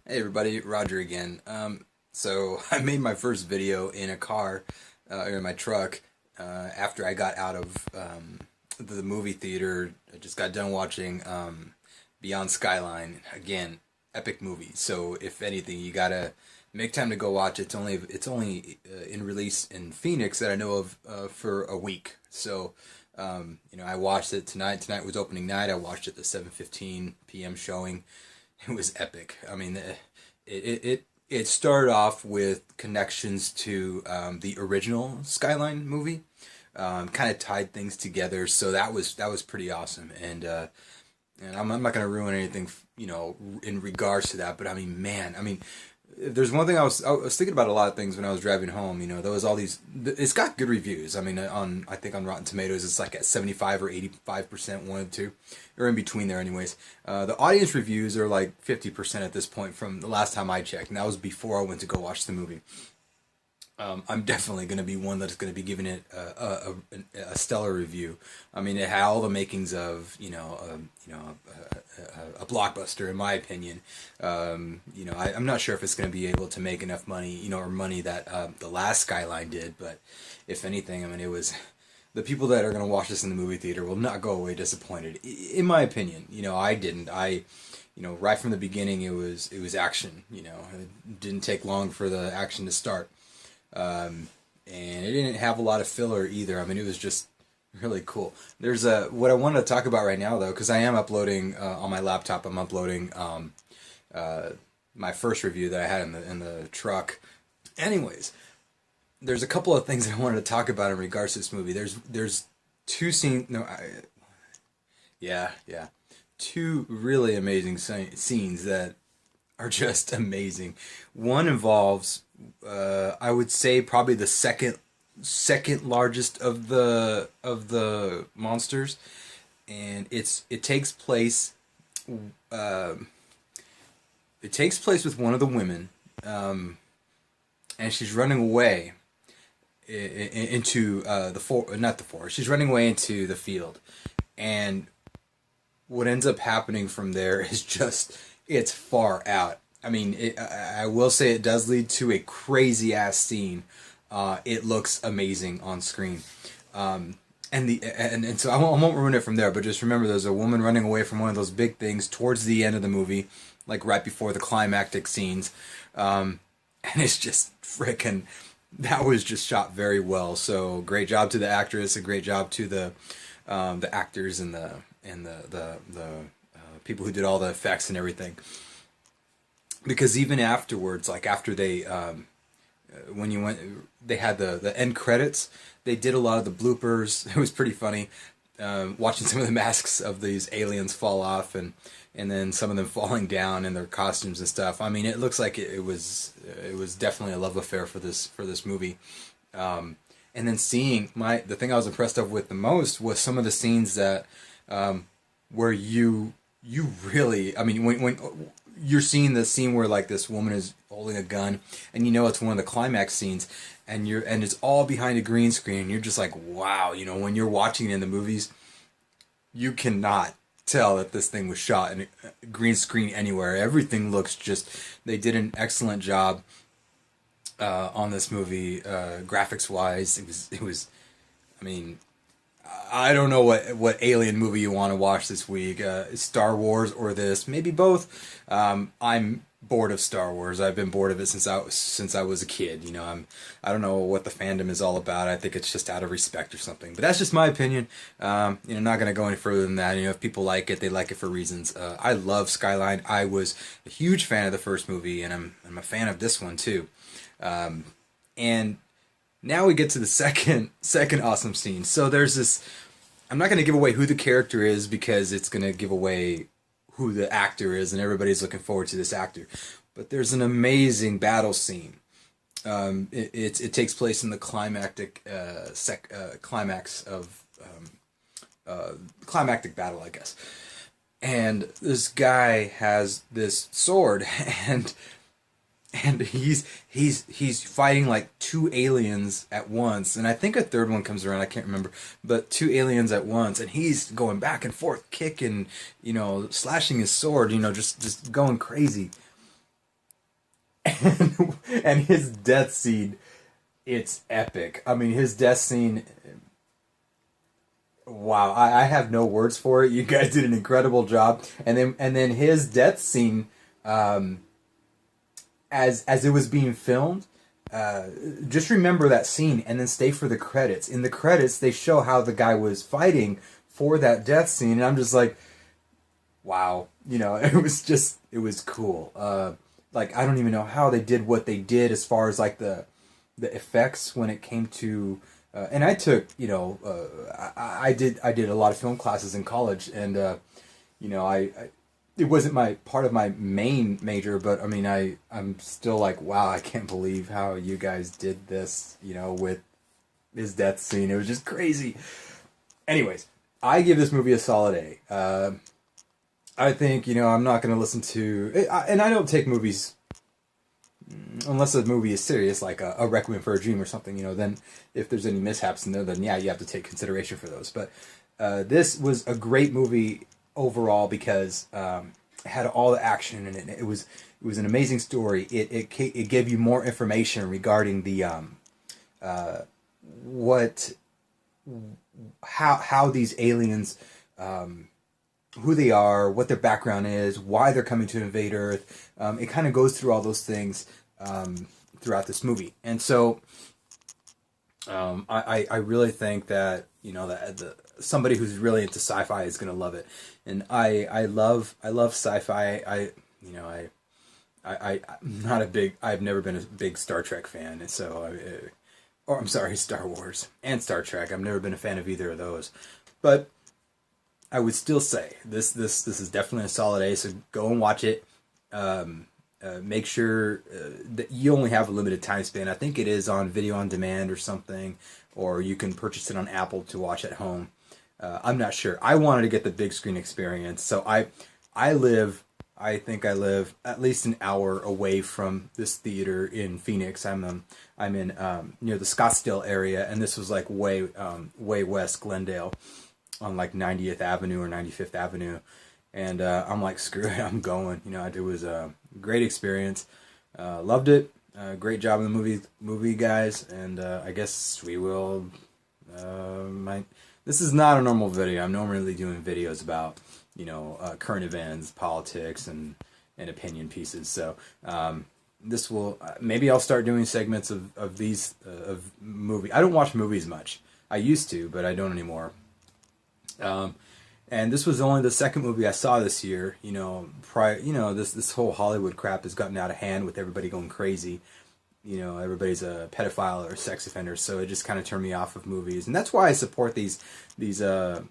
Hey everybody, Roger again. So I made my first video in a car, or in my truck, after I got out of the movie theater. I just got done watching Beyond Skyline. Again, epic movie. So if anything, you gotta make time to go watch it. It's only in release in Phoenix that I know of for a week. So I watched it tonight. Tonight was opening night. I watched it the 7:15 p.m. showing. It was epic. I mean, it started off with connections to the original Skyline movie, kind of tied things together. So that was pretty awesome. And I'm not gonna ruin anything, in regards to that. But I mean, man, I mean, there's one thing I was thinking about a lot of things when I was driving home. There was all these. It's got good reviews. I mean, I think on Rotten Tomatoes it's like at 75 or 85%, one of the two, or in between there. Anyways, the audience reviews are like 50% at this point from the last time I checked, and that was before I went to go watch the movie. I'm definitely going to be one that's going to be giving it a stellar review. I mean, it had all the makings of a blockbuster, in my opinion. I'm not sure if it's going to be able to make enough money, or money that the last Skyline did. But if anything, I mean, it was the people that are going to watch this in the movie theater will not go away disappointed, in my opinion. I didn't. Right from the beginning, it was action. It didn't take long for the action to start. And it didn't have a lot of filler either. I mean, it was just really cool. There's what I wanted to talk about right now, though, because I am uploading on my laptop. I'm uploading my first review that I had in the truck. Anyways, there's a couple of things I wanted to talk about in regards to this movie. There's two scenes. No, yeah, two really amazing scenes that are just amazing. One involves, I would say, probably the second largest of the monsters, and it takes place. Uh, it takes place with one of the women, and she's running away into not the forest. She's running away into the field, and what ends up happening from there is just, it's far out. I mean, I will say it does lead to a crazy ass scene. It looks amazing on screen. And so I won't ruin it from there, but just remember there's a woman running away from one of those big things towards the end of the movie, like right before the climactic scenes. And it's just freaking, that was just shot very well. So great job to the actress, a great job to the actors and the people who did all the effects and everything. Because even afterwards, like after they when you went, they had the end credits. They did a lot of the bloopers. It was pretty funny, watching some of the masks of these aliens fall off, and then some of them falling down in their costumes and stuff. I mean, it looks like it was definitely a love affair for this movie. And then seeing the thing I was impressed with the most was some of the scenes that where you really, I mean, when you're seeing the scene where like this woman is holding a gun, and it's one of the climax scenes, and it's all behind a green screen, and you're just like, wow, when you're watching it in the movies, you cannot tell that this thing was shot in a green screen anywhere. Everything looks they did an excellent job on this movie, graphics wise. It was, I mean, I don't know what alien movie you want to watch this week. Star Wars or this, maybe both. I'm bored of Star Wars. I've been bored of it since I was a kid. I don't know what the fandom is all about. I think it's just out of respect or something. But that's just my opinion. Not going to go any further than that. If people like it, they like it for reasons. I love Skyline. I was a huge fan of the first movie, and I'm a fan of this one too. And now we get to the second awesome scene. So there's this. I'm not going to give away who the character is because it's going to give away who the actor is, and everybody's looking forward to this actor. But there's an amazing battle scene. It takes place in the climactic climax of climactic battle, I guess. And this guy has this sword, and he's fighting like two aliens at once, and I think a third one comes around. I can't remember, but two aliens at once, and he's going back and forth, kicking, slashing his sword, just going crazy. and his death scene, it's epic. I mean, his death scene, wow, I have no words for it. You guys did an incredible job. And then his death scene, as it was being filmed, just remember that scene and then stay for the credits. In the credits, they show how the guy was fighting for that death scene, and I'm just like, wow, it was cool. Like, I don't even know how they did what they did as far as like the effects when it came to, and I took, I did a lot of film classes in college, and I it wasn't my part of my main major, but I mean, I'm still like, wow, I can't believe how you guys did this, with his death scene. It was just crazy. Anyways, I give this movie a solid A. I think, I'm not going to listen to, and I don't take movies, unless the movie is serious, like a Requiem for a Dream or something, then if there's any mishaps in there, then yeah, you have to take consideration for those. But this was a great movie overall because it had all the action in it. It was an amazing story. It gave you more information regarding the how these aliens, who they are, what their background is, why they're coming to invade Earth. It kind of goes through all those things throughout this movie, and so I really think that somebody who's really into sci-fi is gonna love it, and I love sci-fi. I'm not a big. I've never been a big Star Trek fan, and so or I'm sorry, Star Wars and Star Trek. I've never been a fan of either of those, but I would still say this is definitely a solid A. So go and watch it. Make sure that you only have a limited time span. I think it is on video on demand or something, or you can purchase it on Apple to watch at home. I'm not sure. I wanted to get the big screen experience, so I think I live at least an hour away from this theater in Phoenix. I'm in near the Scottsdale area, and this was like way west Glendale, on like 90th Avenue or 95th Avenue, and I'm like, screw it, I'm going. It was a great experience. Loved it. Great job in the movie guys, and I guess we will. This is not a normal video. I'm normally doing videos about current events, politics, and opinion pieces. So this will maybe I'll start doing segments of these of movie. I don't watch movies much. I used to, but I don't anymore. And this was only the second movie I saw this year. This whole Hollywood crap has gotten out of hand with everybody going crazy. Everybody's a pedophile or a sex offender, so it just kind of turned me off of movies, and that's why I support these I'm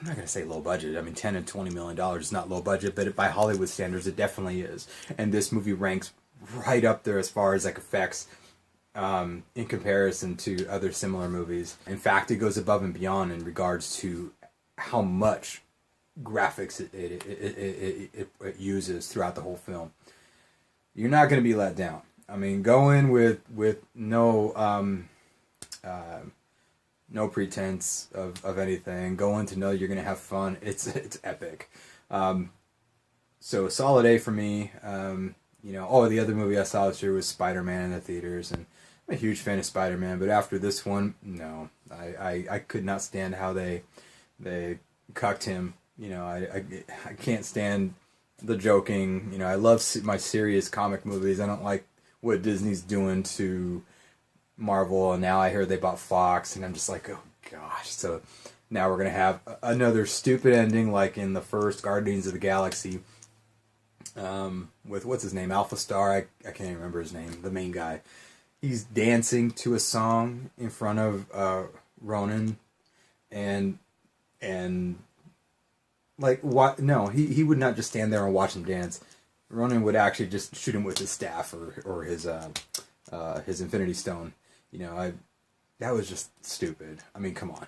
not gonna say low budget. I mean, $10 and $20 million is not low budget, but by Hollywood standards, it definitely is. And this movie ranks right up there as far as like effects. In comparison to other similar movies. In fact, it goes above and beyond in regards to how much graphics it uses throughout the whole film. You're not going to be let down. I mean, go in with no no pretense of anything. Go in to know you're going to have fun. It's epic. So a solid A for me. The other movie I saw this year was Spider-Man in the theaters, and I'm a huge fan of Spider-Man, but after this one, no. I could not stand how they cucked him. I can't stand the joking. I love my serious comic movies. I don't like what Disney's doing to Marvel, and now I hear they bought Fox, and I'm just like, oh gosh. So now we're going to have another stupid ending like in the first Guardians of the Galaxy. With, what's his name? Alpha Star? I can't even remember his name. The main guy. He's dancing to a song in front of Ronan, and like, what? No, he would not just stand there and watch him dance. Ronan would actually just shoot him with his staff or his Infinity Stone. That was just stupid. I mean, come on.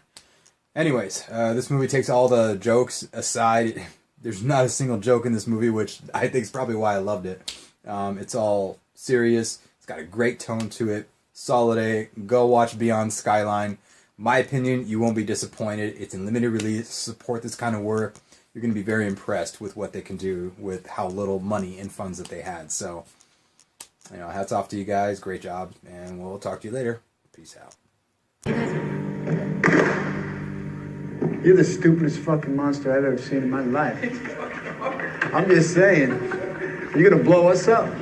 Anyways, this movie takes all the jokes aside. There's not a single joke in this movie, which I think is probably why I loved it. It's all serious. It's got a great tone to it. Solid A. Go watch Beyond Skyline. My opinion, you won't be disappointed. It's in limited release. Support this kind of work. you're going to be very impressed with what they can do with how little money and funds that they had. So, you know, hats off to you guys. Great job, and we'll talk to you later. Peace out. You're the stupidest fucking monster I've ever seen in my life. I'm just saying, you're gonna blow us up.